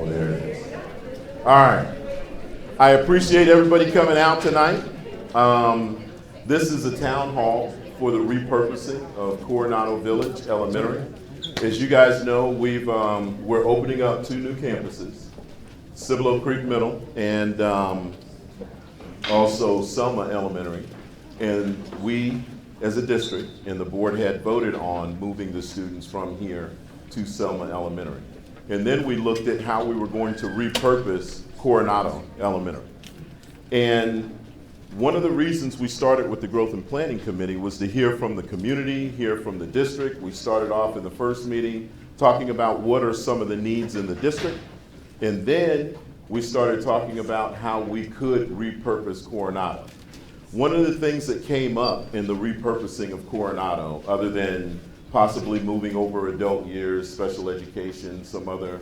Oh, there it is. All right. I appreciate everybody coming out tonight. This is a town hall for the repurposing of Coronado Village Elementary. As you guys know, we're opening up 2 new campuses, Cibolo Creek Middle and also Selma Elementary. And we, as a district, and the board had voted on moving the students from here to Selma Elementary. And then we looked at how we were going to repurpose Coronado Elementary. And one of the reasons we started with the Growth and Planning Committee was to hear from the community, hear from the district. We started off in the first meeting talking about what are some of the needs in the district. And then we started talking about how we could repurpose Coronado. One of the things that came up in the repurposing of Coronado, other than possibly moving over adult years, special education, some other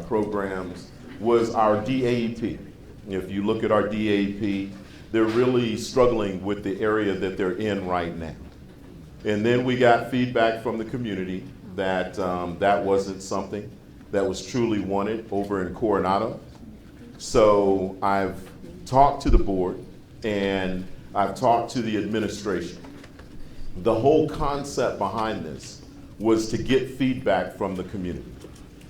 programs, was our DAEP. If you look at our DAEP, they're really struggling with the area that they're in right now. And then we got feedback from the community that that wasn't something that was truly wanted over in Coronado. So I've talked to the board and I've talked to the administration. The whole concept behind this was to get feedback from the community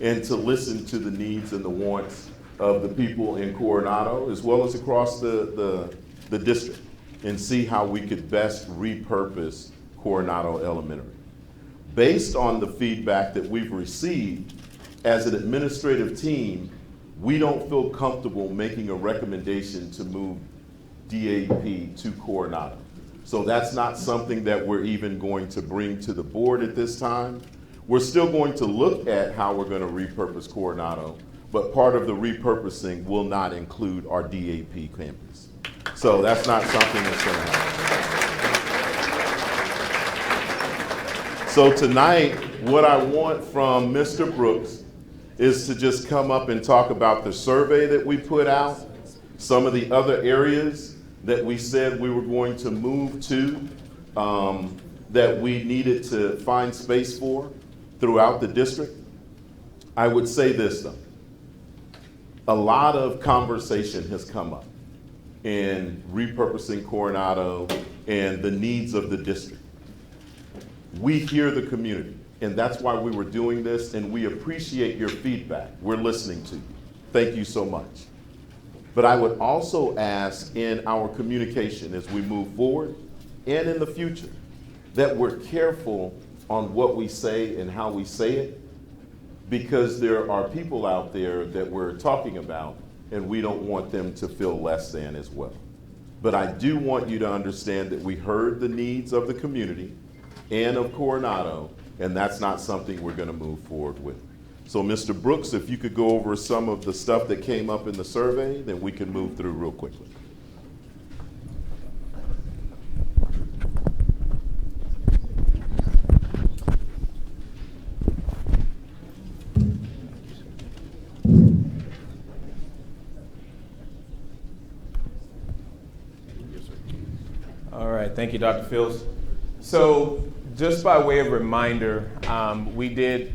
and to listen to the needs and the wants of the people in Coronado as well as across the district and see how we could best repurpose Coronado Elementary. Based on the feedback that we've received, as an administrative team, we don't feel comfortable making a recommendation to move DAP to Coronado. So that's not something that we're even going to bring to the board at this time. We're still going to look at how we're going to repurpose Coronado, but part of the repurposing will not include our DAP campus. So that's not something that's going to happen. So tonight, what I want from Mr. Brooks is to just come up and talk about the survey that we put out, some of the other areas that we said we were going to move to, that we needed to find space for throughout the district. I would say this though, a lot of conversation has come up in repurposing Coronado and the needs of the district. We hear the community, and that's why we were doing this, and we appreciate your feedback. We're listening to you. Thank you so much. But I would also ask in our communication as we move forward and in the future that we're careful on what we say and how we say it, because there are people out there that we're talking about and we don't want them to feel less than as well. But I do want you to understand that we heard the needs of the community and of Coronado, and that's not something we're going to move forward with. So Mr. Brooks, if you could go over some of the stuff that came up in the survey, then we can move through real quickly. All right, thank you, Dr. Fields. So just by way of reminder, we did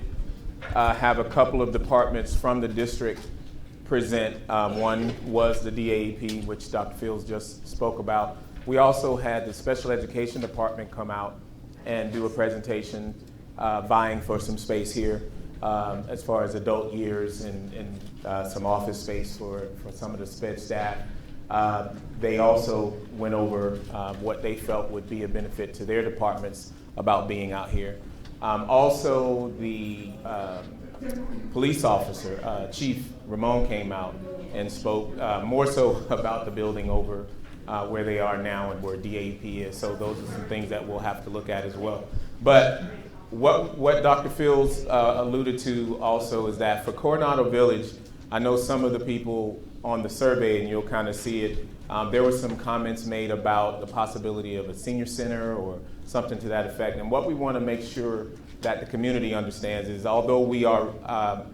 have a couple of departments from the district present. One was the DAEP, which Dr. Fields just spoke about. We also had the special education department come out and do a presentation vying for some space here as far as adult years and some office space for some of the sped staff. They also went over what they felt would be a benefit to their departments about being out here. Also, the police officer, Chief Ramon, came out and spoke more so about the building over where they are now and where DAP is. So those are some things that we'll have to look at as well. But what Dr. Fields alluded to also is that for Coronado Village, I know some of the people on the survey, and you'll kind of see it, there were some comments made about the possibility of a senior center or something to that effect. And what we want to make sure that the community understands is, although we are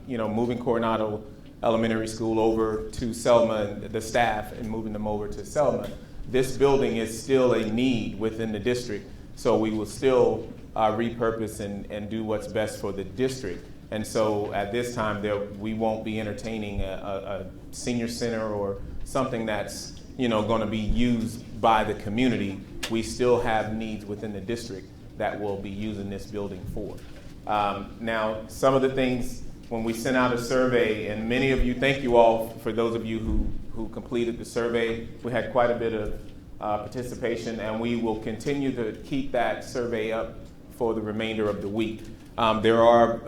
moving Coronado Elementary School over to Selma, and the staff, and moving them over to Selma, this building is still a need within the district. So we will still repurpose and do what's best for the district And so at this time, we won't be entertaining a senior center or something that's going to be used by the community. We still have needs within the district that we'll be using this building for. Now, some of the things when we sent out a survey, and many of you, thank you all for those of you who completed the survey. We had quite a bit of participation, and we will continue to keep that survey up for the remainder of the week. There are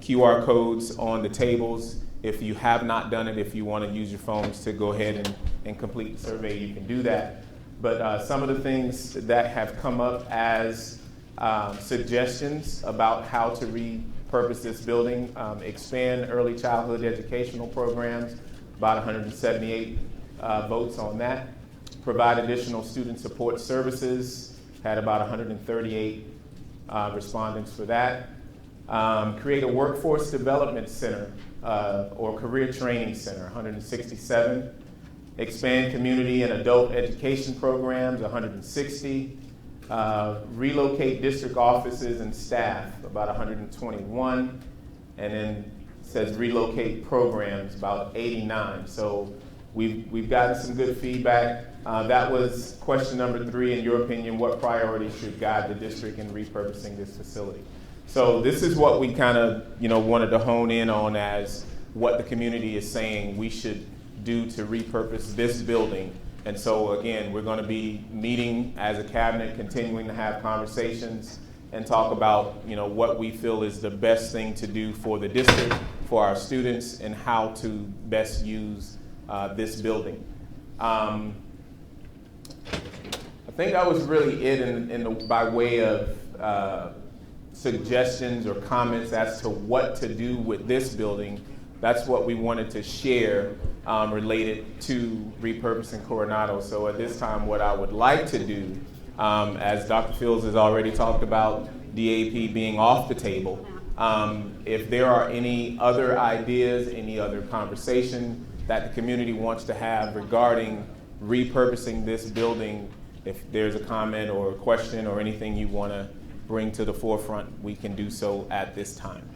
QR codes on the tables. If you have not done it, if you want to use your phones to go ahead and complete the survey, you can do that. But some of the things that have come up as suggestions about how to repurpose this building, expand early childhood educational programs, about 178 votes on that. Provide additional student support services, had about 138 respondents for that. Create a workforce development center or career training center, 167. Expand community and adult education programs, 160. Relocate district offices and staff, about 121. And then it says relocate programs, about 89. So we've gotten some good feedback. That was question number 3. In your opinion, what priorities should guide the district in repurposing this facility? So this is what we kind of, wanted to hone in on as what the community is saying we should do to repurpose this building. And so again, we're going to be meeting as a cabinet, continuing to have conversations and talk about, what we feel is the best thing to do for the district, for our students, and how to best use this building. I think that was really it by way of suggestions or comments as to what to do with this building. That's what we wanted to share related to repurposing Coronado. So at this time, what I would like to do, as Dr. Fields has already talked about DAP being off the table, if there are any other ideas, any other conversation that the community wants to have regarding repurposing this building, if there's a comment or a question or anything you want to bring to the forefront, we can do so at this time.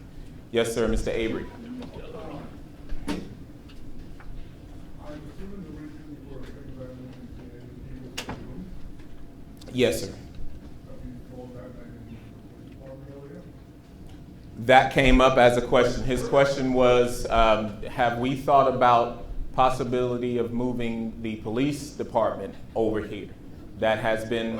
Yes, sir, Mr. Avery. Yes, sir. That came up as a question. His question was, have we thought about possibility of moving the police department over here? That has been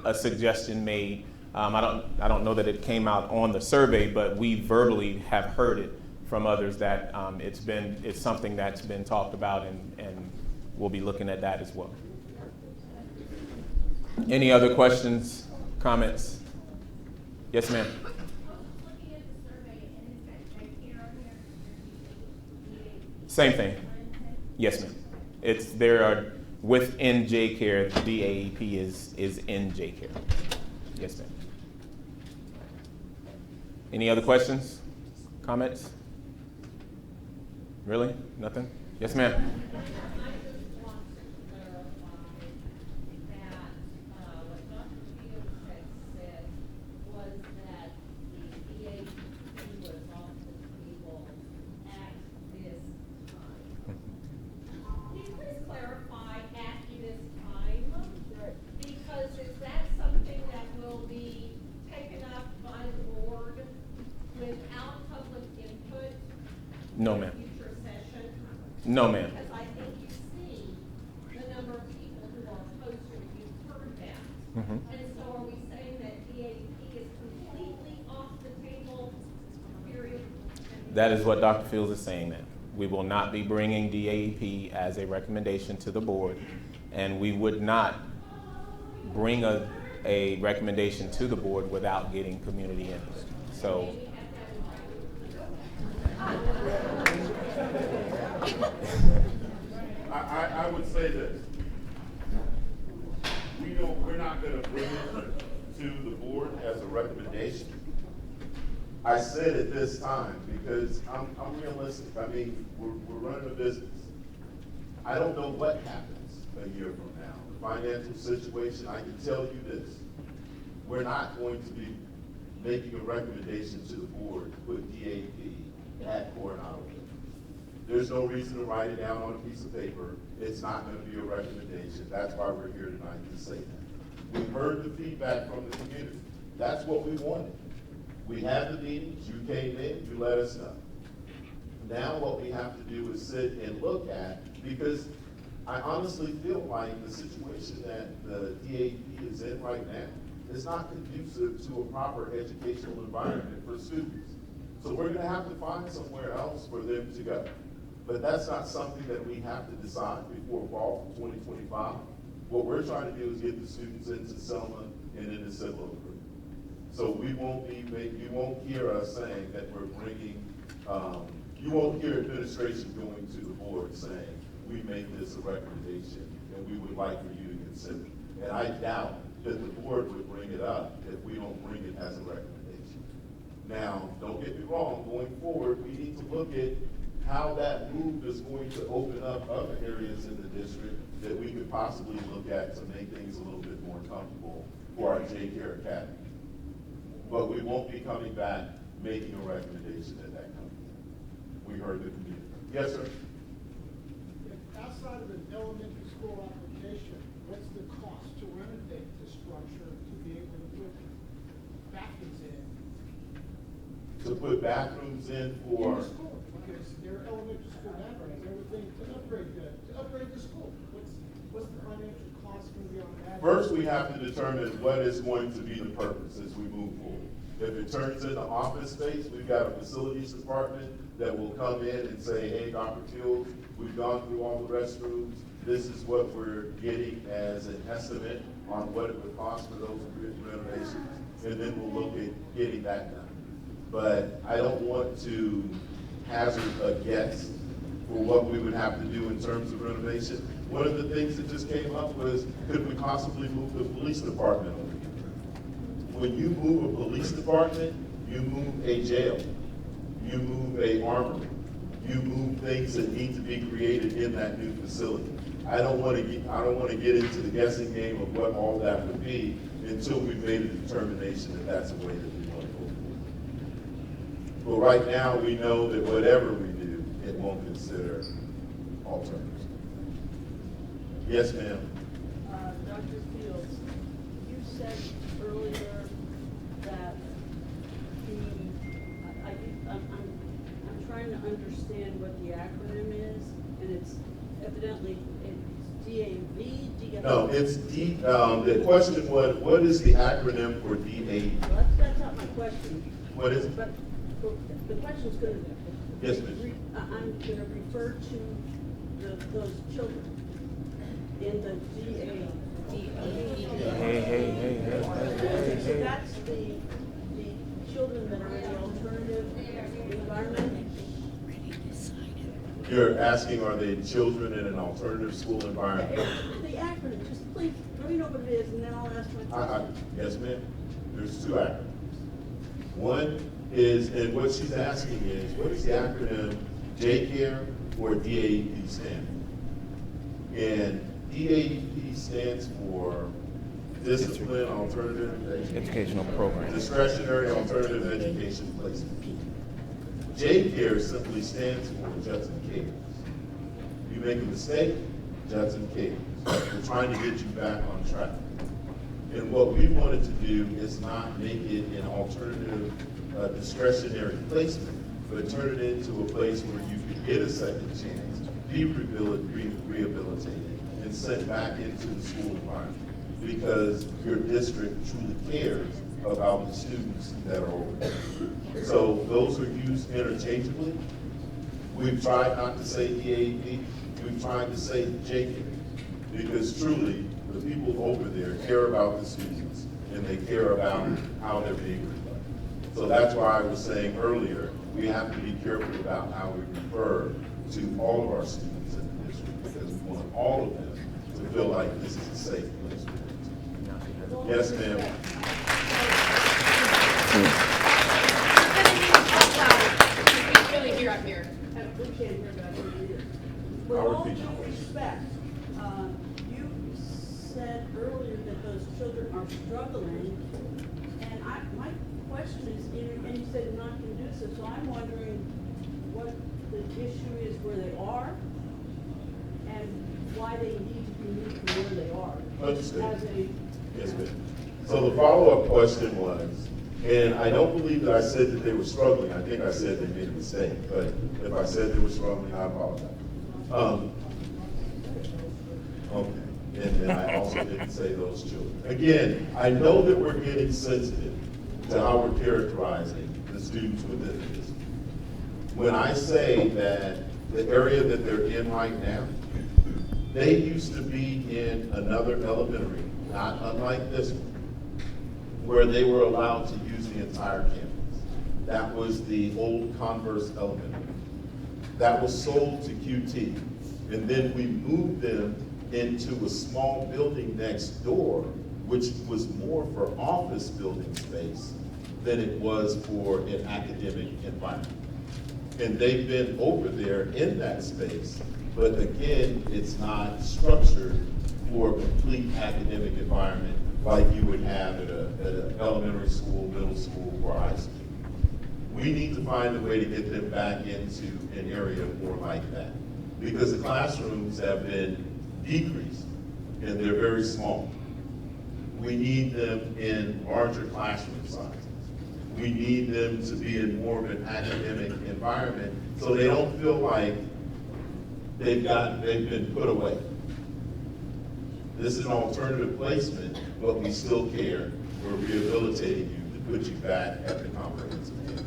a suggestion made. I don't know that it came out on the survey, but we verbally have heard it from others that it's something that's been talked about, and we'll be looking at that as well. Any other questions, comments? Yes, ma'am. Same thing. Yes, ma'am. There are within J-Care, DAEP is in J-Care. Yes, ma'am. Any other questions, comments? Really? Nothing? Yes, ma'am. No, ma'am. No, ma'am. Because I think you see the number of people who are opposed to it. You've heard that. Mm-hmm. And so are we saying that DAP is completely off the table, period? That is what Dr. Fields is saying, that we will not be bringing DAEP as a recommendation to the board, and we would not bring a recommendation to the board without getting community input. So. I would say this. We're not going to bring it to the board as a recommendation. I said at this time because I'm realistic. I mean, we're running a business. I don't know what happens a year from now. The financial situation, I can tell you this. We're not going to be making a recommendation to the board to put DAP at Coronado Village. There's no reason to write it down on a piece of paper. It's not going to be a recommendation. That's why we're here tonight to say that. We heard the feedback from the community. That's what we wanted. We had the meetings, you came in, you let us know. Now what we have to do is sit and look at, because I honestly feel like the situation that the DAP is in right now is not conducive to a proper educational environment for students. So we're gonna have to find somewhere else for them to go. But that's not something that we have to decide before fall 2025. What we're trying to do is get the students into Selma and into Cibolo Group. So we won't you won't hear us saying that we're bringing, you won't hear administration going to the board saying, we make this a recommendation and we would like for you to consider. And I doubt that the board would bring it up if we don't bring it as a recommendation. Now, don't get me wrong, going forward, we need to look at how that move is going to open up other areas in the district that we could possibly look at to make things a little bit more comfortable for our J-Care Academy. But we won't be coming back making a recommendation at that company. We heard the community. Yes, sir? Outside of an elementary school application, what's the cost to renovate the structure to be able to put bathrooms in? To put bathrooms in for, In the school, because there are elementary school bathrooms, everything to upgrade the school. What's the financial cost going to be on that? first we have to determine what is going to be the purpose as we move forward. If it turns into office space, we've got a facilities department that will come in and say, hey, Dr. Fields, we've gone through all the restrooms. This is what we're getting as an estimate on what it would cost for those renovations. And then we'll look at getting that done. But I don't want to hazard a guess for what we would have to do in terms of renovation. One of the things that just came up was, could we possibly move the police department over here? When you move a police department, you move a jail, you move a armory, you move things that need to be created in that new facility. I don't want to get into the guessing game of what all that would be until we've made a determination that that's the way that we want to go forward. But right now, we know that whatever we do, it won't consider alternatives. Yes, ma'am. Dr. Fields, you said earlier that I'm trying to understand what the acronym is, and it's evidently DAV, DAV. No, it's D, the question was, what is the acronym for DAV? Well, that's not my question. What is it? But the question's going to. Yes, ma'am. I'm going to refer to those children in the DAV. So that's the children that are in the alternative environment? You're asking, are they children in an alternative school environment? The acronym, just please, let me know what it is, and then I'll ask my question. Yes, ma'am. There's two acronyms. One is, and what she's asking is, what is the acronym J-Care or DAEP stand for? And DAEP stands for Discipline Alternative Educational program. Discretionary Alternative Education Placement. J-Care simply stands for Judson Cares. You make a mistake, Judson Cares. We're trying to get you back on track. And what we wanted to do is not make it an alternative discretionary placement, but turn it into a place where you could get a second chance, be rehabilitated, and sent back into the school environment. Because your district truly cares about the students that are over there. So those are used interchangeably. We've tried not to say DAP, we've tried to say J-Care, because truly, the people over there care about the students, and they care about how they're being reflected. So that's why I was saying earlier, we have to be careful about how we refer to all of our students in the district, because we want all of them to feel like this is a safe place for them. Yes, ma'am. Really hear up here. We can't hear back here either. With I'll all repeat. due respect, you said earlier that those children are struggling, and my question is, and you said not conducive, so I'm wondering what the issue is where they are and why they need to be moved from where they are. Understood. As a, Yes, ma'am. So the follow-up question was, and I don't believe that I said that they were struggling. I think I said they made a mistake, but if I said they were struggling, I apologize. Okay, and then I also didn't say those children. Again, I know that we're getting sensitive to how we're characterizing the students within the district. When I say that the area that they're in right now, they used to be in another elementary, not unlike this one, where they were allowed to use the entire campus. That was the old Converse Elementary. That was sold to QT. And then we moved them into a small building next door, which was more for office building space than it was for an academic environment. And they've been over there in that space, but again, it's not structured for a complete academic environment like you would have at an elementary school, middle school, or high school. We need to find a way to get them back into an area more like that, because the classrooms have been decreased and they're very small. We need them in larger classroom sizes. We need them to be in more of an academic environment so they don't feel like they've been put away. This is an alternative placement, but we still care. We're rehabilitating you to put you back at the comprehensive campus.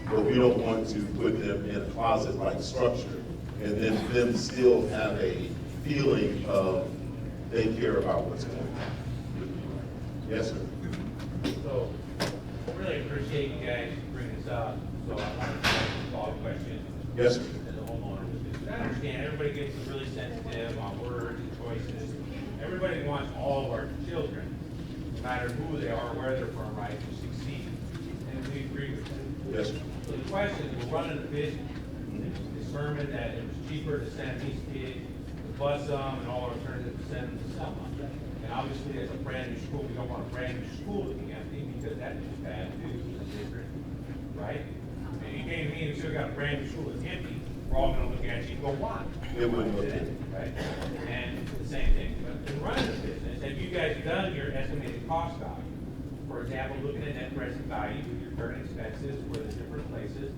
But we don't want to put them in a closet-like structure and then them still have a feeling of they care about what's going on. Yes, sir. So, I really appreciate you guys bringing this up, so I want to ask a follow-up question. Yes, sir. As a homeowner, because I understand everybody gets really sensitive on words and choices. Everybody wants all of our children, no matter who they are, where they're from, right, to succeed. And we agree with that. Yes, sir. So the question is, we're running a business, determined that it was cheaper to send these kids, to bus them, and all alternatives to send them to Selma. And obviously, as a brand new school, we don't want a brand new school to be empty, because that is bad news for the district, right? And you came to me and you still got a brand new school that's empty, we're all gonna look at you and go, why? It wouldn't look good. Right? And the same thing, but in running a business, have you guys done your estimated cost value? For example, looking at net present value, your current expenses for the different places,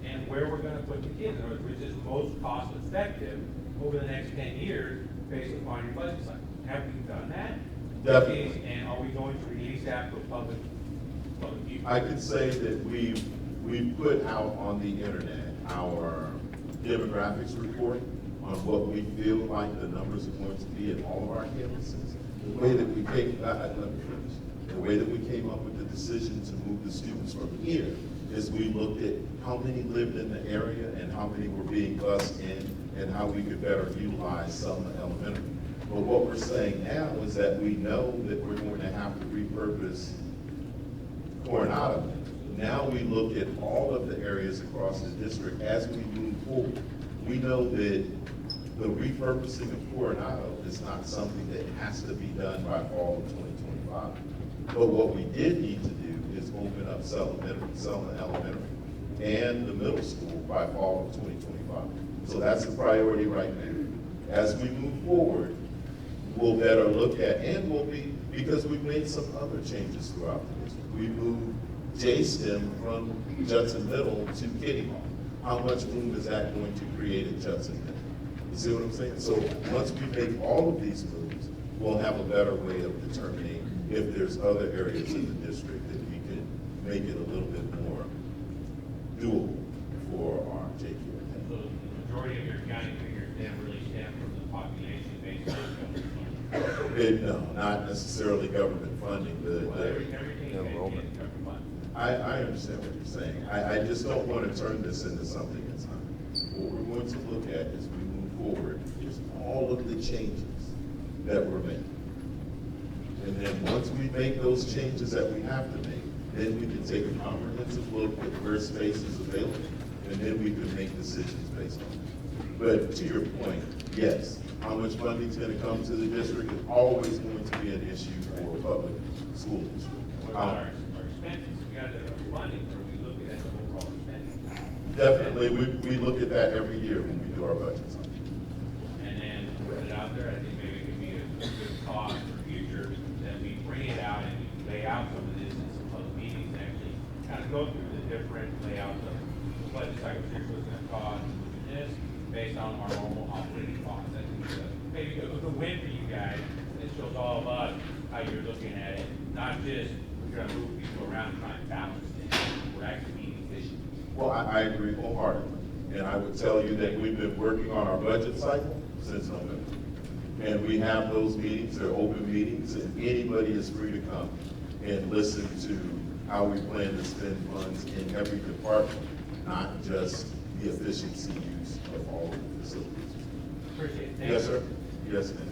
and where we're gonna put the kids, in other words, which is most cost effective over the next 10 years based upon your budget cycle. Have we done that? Definitely. And are we going to release that for public view? I could say that we put out on the internet our demographics report on what we feel like the numbers are going to be at all of our campuses. The way that we came, let me finish. The way that we came up with the decision to move the students from here is we looked at how many lived in the area and how many were being bused in and how we could better utilize Selma Elementary. But what we're saying now is that we know that we're going to have to repurpose Coronado. Now we look at all of the areas across the district as we move forward. We know that the repurposing of Coronado is not something that has to be done by fall of 2025. But what we did need to do is open up Selma Elementary and the middle school by fall of 2025. So that's the priority right now. As we move forward, we'll better look at, and we'll be, because we've made some other changes throughout the district. We moved JSTEM from Judson Middle to Kitty Hawk. How much room is that going to create at Judson Middle? You see what I'm saying? So once we make all of these moves, we'll have a better way of determining if there's other areas in the district that we could make it a little bit more doable for our JQ. So the majority of your county figures then really stem from the population based on government. No, not necessarily government funding. Everything is government funding. I understand what you're saying. I just don't want to turn this into something that's not. What we're going to look at as we move forward is all of the changes that we're making. And then once we make those changes that we have to make, then we can take a comprehensive look at where space is available, and then we can make decisions based on it. But to your point, yes, how much funding is going to come to the district is always going to be an issue for a public school district. What about our expenses? We together the funding, or we look at the overall spending? Definitely, we look at that every year when we do our budgets. And then put it out there, I think maybe it could be a good cause for future, that we bring it out and we lay out some of this in some public meetings, and actually kind of go through the different layouts of what the cycle here's what's gonna cost, this, based on our normal operating costs. I think maybe it was a win for you guys. It shows all of us how you're looking at it, not just we're gonna move people around and try and balance things. We're actually meeting issues. Well, I agree wholeheartedly, and I would tell you that we've been working on our budget cycle since November. And we have those meetings, they're open meetings, and anybody is free to come and listen to how we plan to spend funds in every department, not just the efficiency use of all of the facilities. Appreciate it. Thank Yes, you. sir. Yes, ma'am.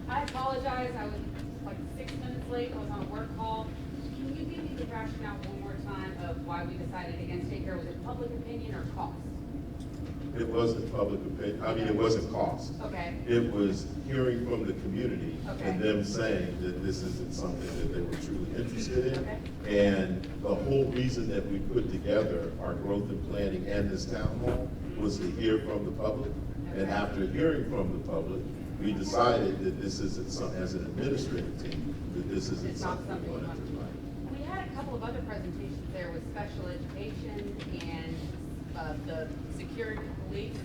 I apologize, I was like 6 minutes late, I was on a work call. Can you give me the rationale one more time of why we decided against daycare? Was it public opinion or cost? It wasn't public opinion, I mean, it wasn't cost. Okay. It was hearing from the community Okay. and them saying that this isn't something that they were truly interested in. Okay. And the whole reason that we put together our growth and planning and this town hall was to hear from the public. And Okay. after hearing from the public, we decided that this isn't some, as an administrative team, that this isn't It's not something we something you wanted to want do. to. We had a couple of other presentations there with special education and the security police.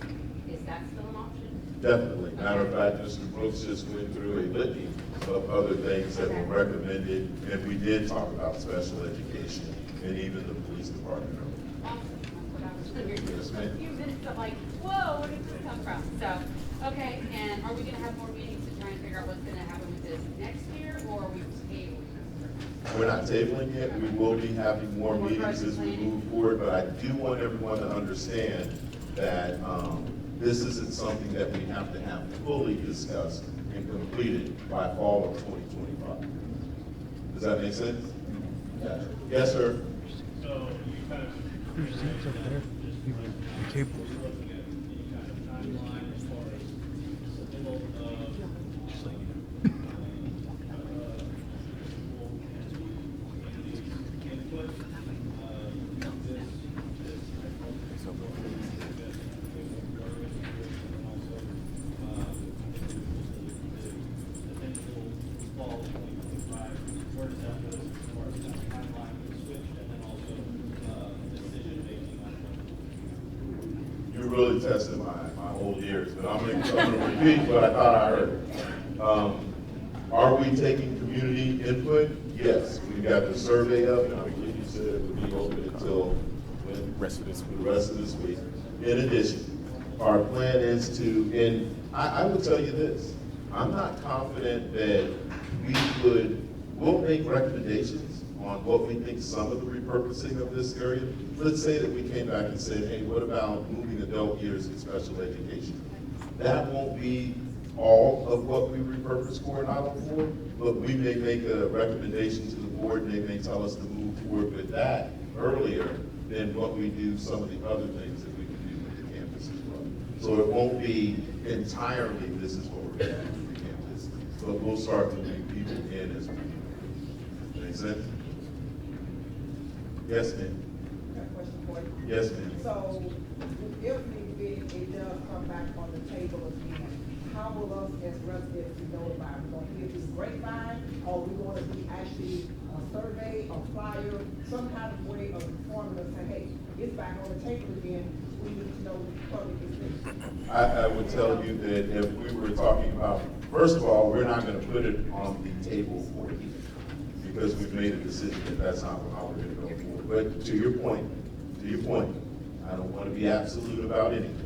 Is that still an option? Definitely. Matter of fact, Mr. Brooks just went through a litany of other things that were Okay. recommended, and we did talk about special education and even the police department. Awesome, that's what I was wondering. Yes, ma'am. A few minutes of like, whoa, where did this come from? So, okay, and are we gonna have more meetings to try and figure out what's gonna happen with this next year, or are we tabling this? We're not tabling it. We will be having more More meetings as we move forward, but I do want everyone to understand that, this isn't something that we have to have fully discussed and completed by fall of 2025. Does that make sense? Yes, sir. So you kind of. Cable. Looking at any kind of timeline as far as submittal of. Input, fall 2025, where does that go as far as that timeline for the switch, and then also, decision making on what? You really tested my old ears, but I'm gonna repeat what I thought I heard. Are we taking community input? Yes, we've got the survey up, and I believe you said it would be open until when? Rest of this week. The rest of this week. In addition, our plan is to, and I will tell you this, I'm not confident that we'll make recommendations on what we think some of the repurposing of this area. Let's say that we came back and said, hey, what about moving adult years in special education? That won't be all of what we repurpose Coronado for, but we may make a recommendation to the board, and they may tell us to move forward with that earlier than what we do some of the other things that we can do with the campus as well. So it won't be entirely, this is what we're gonna do with the campus, but we'll start to bring people in as we do. Make sense? Yes, ma'am. Got a question for you. Yes, ma'am. So, if it does come back on the table again, how will us as residents be notified? We're gonna hear through the grapevine, or we gonna be actually a survey, a flyer, some kind of way of informing us, say, hey, it's back on the table again, we need to know the public is this. I would tell you that if we were talking about, first of all, we're not gonna put it on the table for you, because we've made a decision that that's not how we're gonna go forward. But to your point, I don't wanna be absolute about anything.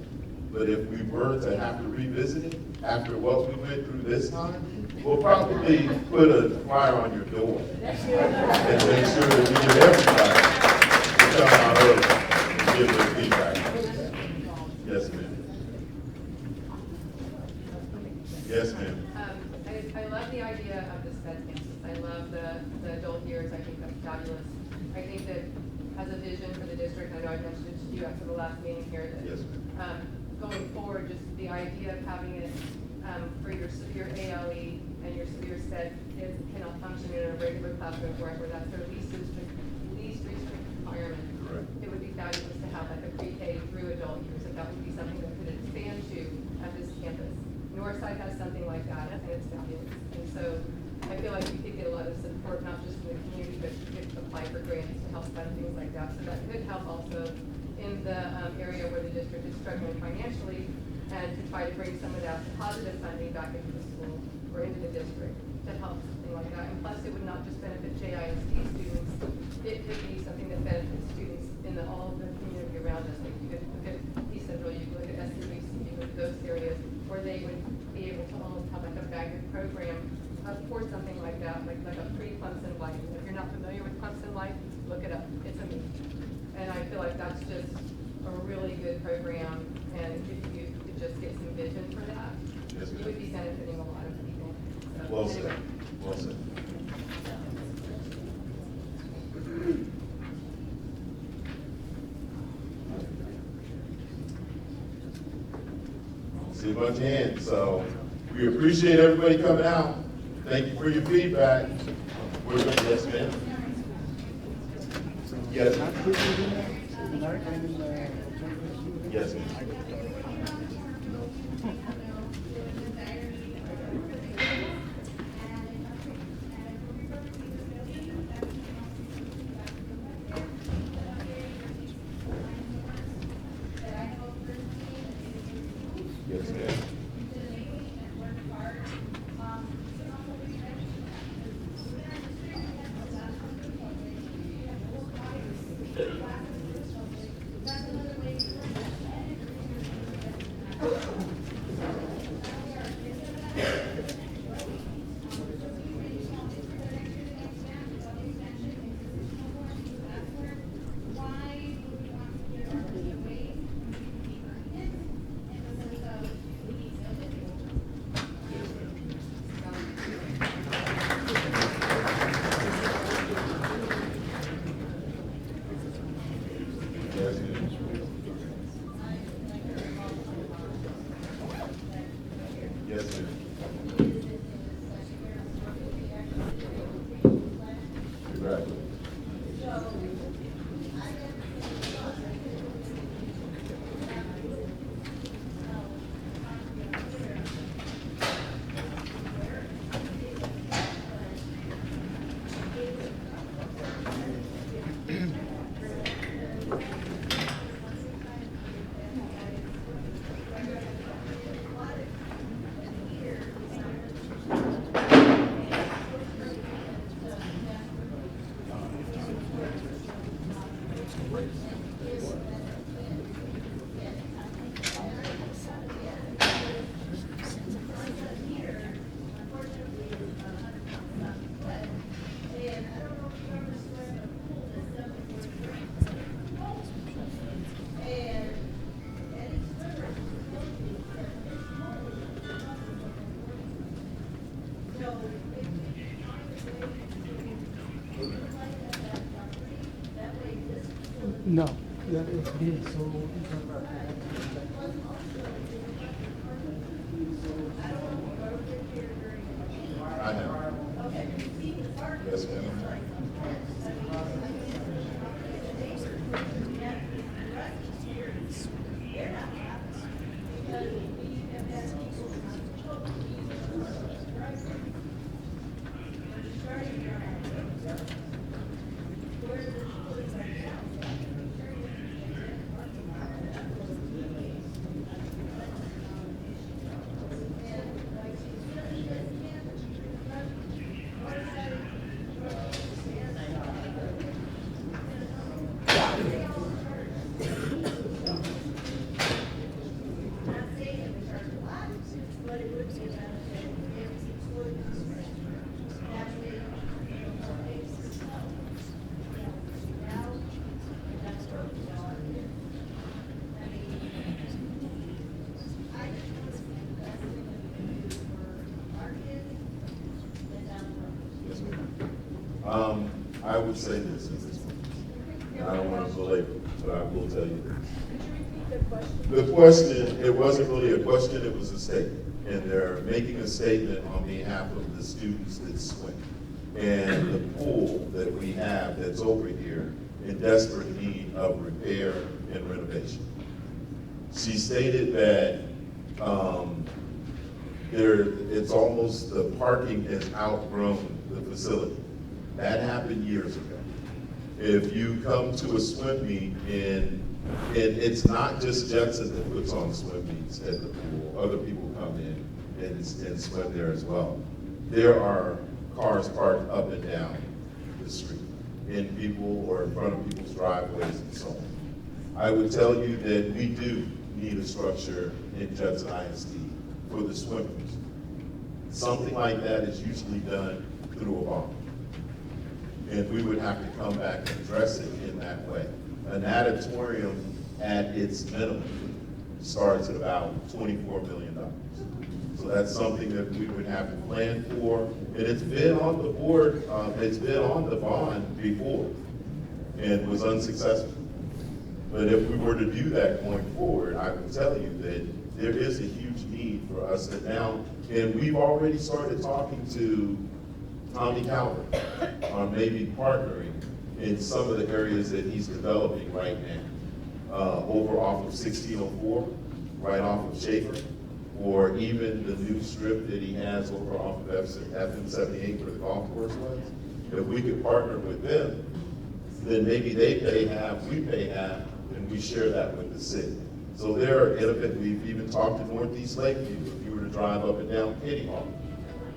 But if we were to have to revisit it after what we went through this time, we'll probably put a flyer on your door and make sure that we get everybody to come out early and give their feedback. Yes, ma'am. Yes, ma'am. I love the idea of the sped campus. I love the adult years. I think that's fabulous. I think that has a vision for the district. I know I mentioned it to you after the last meeting here. That, Yes, ma'am. going forward, just the idea of having it for your severe ALE and your severe sped kids cannot function in a regular classroom where that's their least restricted environment. Correct. It would be fabulous to have like a pre-K through adult years, if that would be something that could expand to at this campus. Northside has something like that, and it's fabulous. And so I feel like we could get a lot of support, not just in the community, but we could apply for grants to help fund things like that. So that could help also in the area where the district is struggling financially, and to try to bring some of that positive funding back into the school or into the district to help something like that. And plus, it would not just benefit JISD students, it could be something that benefits students in all the community around us. Like you could look at East Central, you could look at SCBC, you could look at those areas where they would be able to almost have like a bagged program for something like that, like a pre-Clemson Life. If you're not familiar with Clemson Life, look it up. It's amazing. And I feel like that's just a really good program, and if you could just get some vision for that, Yes, you would be benefiting a lot of people. So, Well said. anyway. Well said. See a bunch of hands, so we appreciate everybody coming out. Thank you for your feedback. We're going to, yes, ma'am. Yes. Yes, ma'am. Yes, ma'am. Yes, ma'am. Yes, ma'am. Congratulations. No, that is big, so. I know. Yes, ma'am. I would say this at this point. I don't want to want to belabor, but I will tell you this. Could you repeat the question? The question, it wasn't really a question, it was a statement. And they're making a statement on behalf of the students that swim. And the pool that we have that's over here in desperate need of repair and renovation. She stated that it's almost, the parking has outgrown the facility. That happened years ago. If you come to a swim meet and it's not just Jetson that puts on swim meets at the pool, other people come in and swim there as well. There are cars parked up and down the street, in people or in front of people's driveways and so on. I would tell you that we do need a structure in Judson ISD for the swimmers. Something like that is usually done through a bond. And we would have to come back and address it in that way. An auditorium at its minimum starts at about $24 million. So that's something that we would have to plan for. And it's been on the board, it's been on the bond before and was unsuccessful. But if we were to do that going forward, I would tell you that there is a huge need for us to now, and we've already started talking to Tommy Calvert on maybe partnering in some of the areas that he's developing right now, over off of 1604, right off of Schaefer, or even the new strip that he has over off of FM78 where the golf course was. If we could partner with them, then maybe they pay half, we pay half, and we share that with the city. So there are, we've even talked to Northeast Lakeview, if you were to drive up and down Kitty Hawk.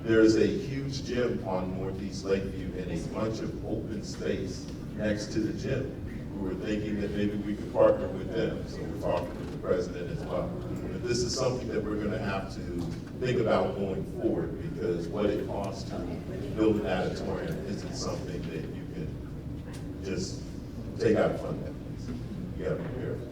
There's a huge gym on Northeast Lakeview and a bunch of open space next to the gym. We were thinking that maybe we could partner with them, so we're talking with the president as well. But this is something that we're gonna have to think about going forward, because what it costs to build an auditorium isn't something that you can just take out of fund balance. You gotta prepare for it.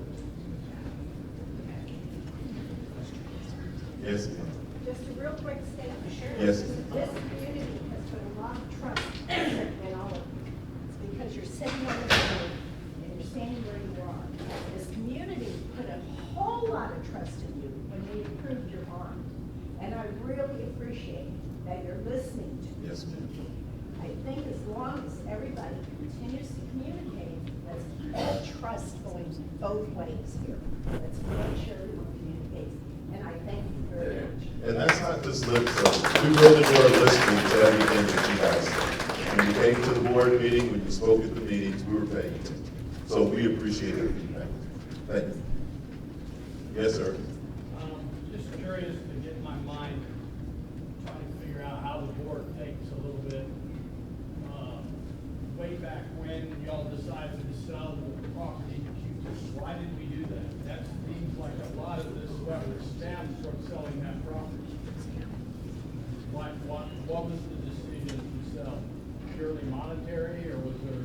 Yes, ma'am. Just a real quick statement. Yes. This community has put a lot of trust in all of you. It's because you're sitting on the board and you're standing where you are. This community put a whole lot of trust in you when we approved your bond. And I really appreciate that you're listening to me. Yes, ma'am. I think as long as everybody continues to communicate, let's keep that trust going both ways here. Let's make sure we communicate. And I thank you very much. And that's not just lip service. We really were listening to everything that you guys said. When you came to the board meeting, when you spoke at the meetings, we were paying attention. So we appreciate your feedback. Thank you. Yes, sir. Just curious to get my mind trying to figure out how the board takes a little bit, way back when y'all decided to sell the property to Q2. Why did we do that? That seems like a lot of this whoever stems from selling that property. What was the decision to sell? Purely monetary, or was there?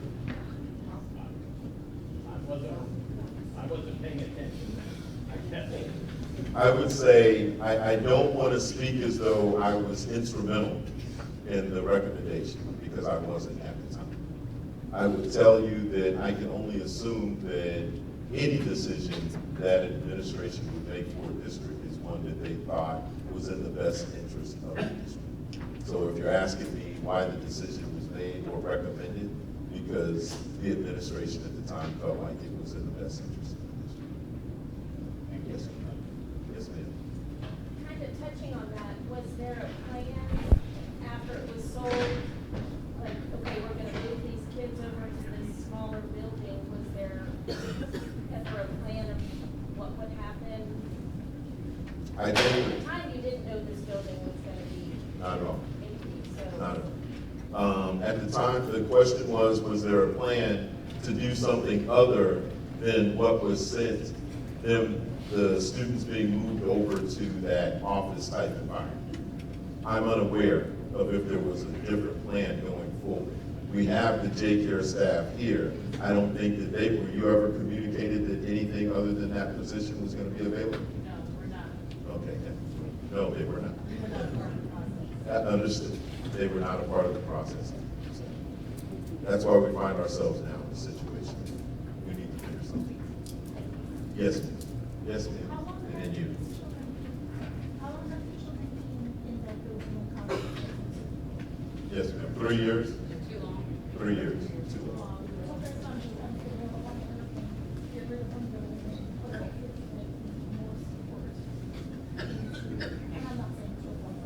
I wasn't paying attention. I guess. I would say, I don't want to speak as though I was instrumental in the recommendation, because I wasn't at the time. I would tell you that I can only assume that any decision that an administration would make for a district is one that they thought was in the best interest of the district. So if you're asking me why the decision was made or recommended, because the administration at the time felt like it was in the best interest of the district. Yes, ma'am. Yes, ma'am. Kind of touching on that, was there a plan after it was sold? Like, okay, we're gonna move these kids over to this smaller building. Was there ever a plan of what would happen? I At think, the time, you didn't know this building was gonna be not at all. empty, so. Not at all. At the time, the question was there a plan to do something other than what was sent, them, the students being moved over to that office type environment? I'm unaware of if there was a different plan going forward. We have the J-Care staff here. I don't think that were you ever communicated that anything other than that position was gonna be available? No, we're not. Okay, yeah. No, they were not. We're not part of the process. Understood. They were not a part of the process. That's why we find ourselves now in this situation. We need to Yes, ma'am. Yes, ma'am. How long And have then you. these children, how long have these children been in that building in college? Yes, ma'am. 3 years? Too long. 3 years. Too long. Well, that's not just unfair, I want to get rid of one building and put our kids in more support. And I'm not saying it's one,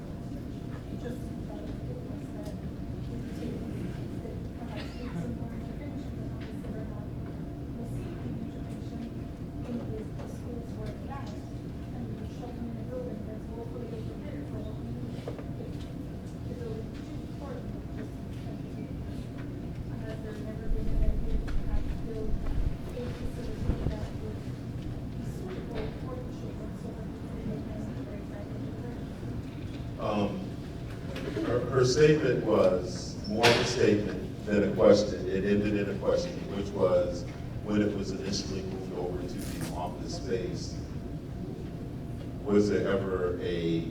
it just seems like it was that we take these kids that perhaps need some more intervention, but obviously they're not receiving intervention in the schools where it's at. And we shove them in a building that's woefully prepared for what we need. The building is too important, just has there never been an idea to perhaps build a facility that would be suitable for the children so that they can integrate back into learning? Her statement was more of a statement than a question. It ended in a question, which was when it was initially moved over to the office space, was there ever a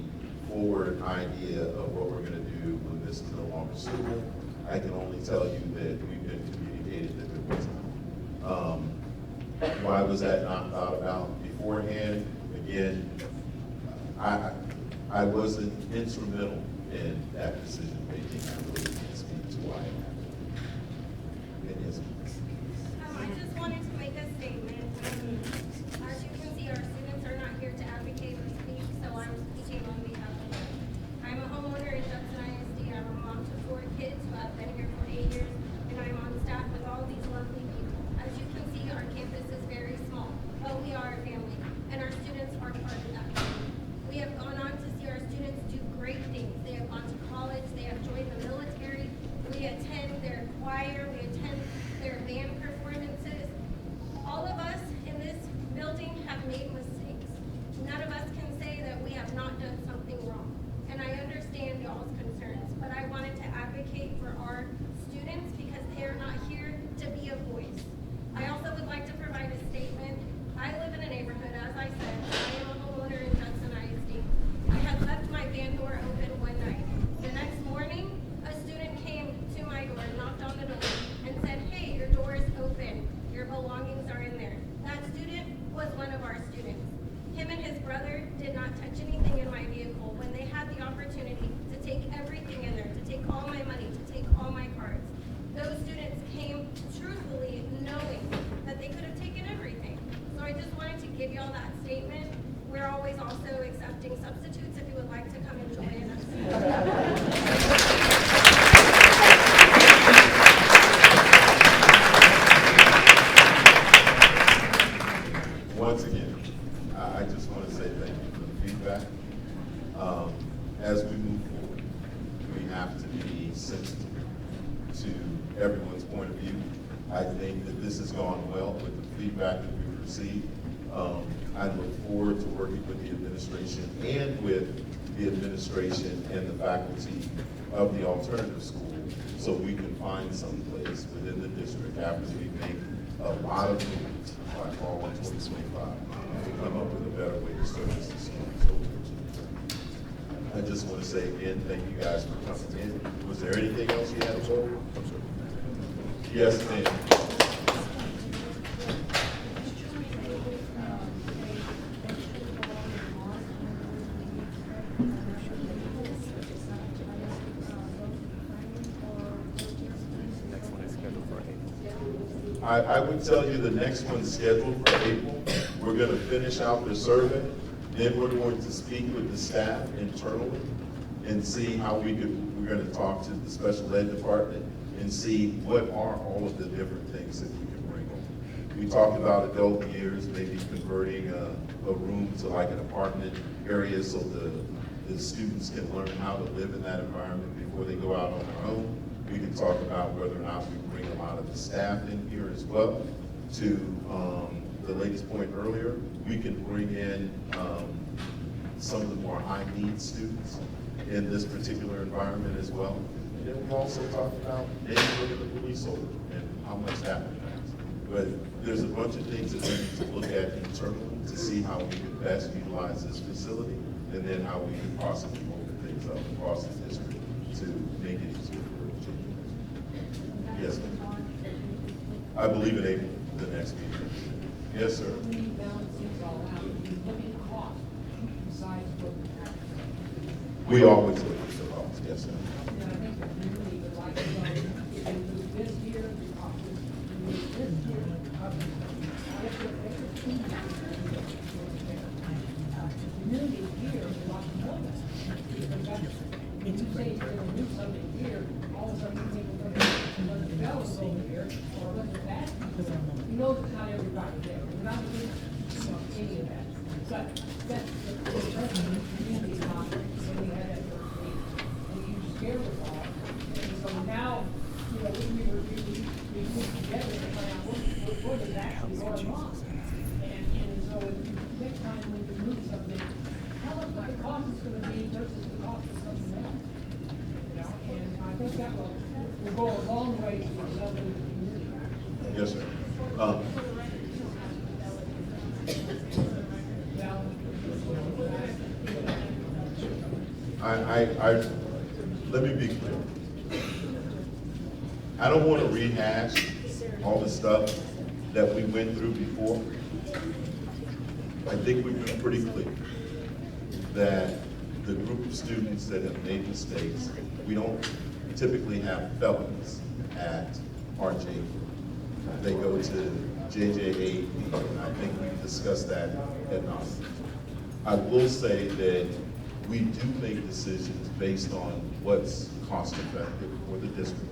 forward idea of what we're going to do when this is no longer suitable? I can only tell you that we've been communicated that there wasn't. Why was that not thought about beforehand? Again, I wasn't instrumental in that decision making. I really can't speak to why it happened. It is. I just wanted to make a statement. As you can see, our students are not here to advocate or speak, so I'm speaking on behalf of them. I'm a homeowner in Judson ISD. I'm a mom to 4 kids who have been here for 8 years, and I'm on staff with all these lovely people. As you can see, our campus is very small, but we are a family, and our students are part of that family. We have gone on to see our students do great things. They have gone to college, they have joined the military, we attend their choir, we attend their band performances. All of us in this building have made mistakes. None of us can say that we have not done something wrong. And I understand y'all's concerns, but I wanted to advocate for our students because they are not here to be a voice. I also would like to provide a statement. I live in a neighborhood, as I said, I am a homeowner in Judson ISD. I had left my van door open one night. The next morning, a student came to my door, knocked on the door, and said, "Hey, your door is open. Your belongings are in there." That student was one of our students. Him and his brother did not touch anything in my vehicle when they had the opportunity to take everything in there, to take all my money, to take all my cards. Those students came truthfully knowing that they could have taken everything. So I just wanted to give y'all that statement. We're always also accepting substitutes if you would like to come and join us. Once again, I just want to say thank you for the feedback. As we move forward, we have to be sensitive to everyone's point of view. I think that this has gone well with the feedback that we've received. I look forward to working with the administration and with the administration and the faculty of the alternative school so we can find some place within the district after we make a lot of moves by fall 2025 to come up with a better way to service the students over there. I just want to say again, thank you guys for coming in. Was there anything else you had to go over? Yes, ma'am. I would tell you the next one's scheduled for April. We're going to finish out the survey. Then we're going to speak with the staff internally and see how we're going to talk to the special ed department and see what are all of the different things that we can bring on. We talked about adult years, maybe converting a room to like an apartment area so the students can learn how to live in that environment before they go out on their own. We can talk about whether or not we bring a lot of the staff in here as well. To the lady's point earlier, we can bring in some of the more high-need students in this particular environment as well. And then we also talked about maybe look at the police order and how much that impacts. But there's a bunch of things that we need to look at internally to see how we can best utilize this facility and then how we can possibly open things up across the district to make it easier for the children. Yes, ma'am. I believe in April, the next meeting. Yes, sir. When you balance these all out, you look at cost besides what the actual. We always look at the cost, yes, sir. And I think the community would like to know, if you move this here, the cost is, you move this here, the cost is. The community here would like to know that. Because that's, when you say you're gonna do something here, all of a sudden you think we're gonna develop over here, or look at that. You know that not everybody there, we're not doing, any of that. But that's the community conference, when we had that first meeting, and you scared us all. And so now, we put together and find out what is actually going on. And so next time when we move something, how much the cost is gonna be versus the cost of something else. You know, and I think that will go a long way to developing the community. Yes, sir. Let me be clear. I don't want to rehash all the stuff that we went through before. I think we've been pretty clear that the group of students that have made mistakes, we don't typically have felons at RJ. They go to JJAP, and I think we've discussed that ad nauseam. I will say that we do make decisions based on what's cost effective for the district.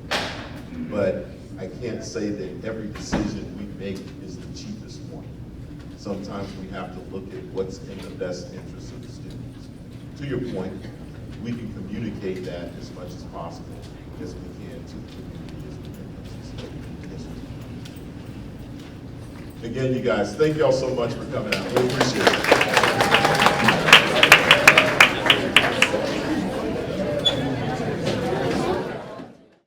But I can't say that every decision we make is the cheapest one. Sometimes we have to look at what's in the best interest of the students. To your point, we can communicate that as much as possible as we can to the community as we can. Yes, sir. Again, you guys, thank y'all so much for coming out. We appreciate it.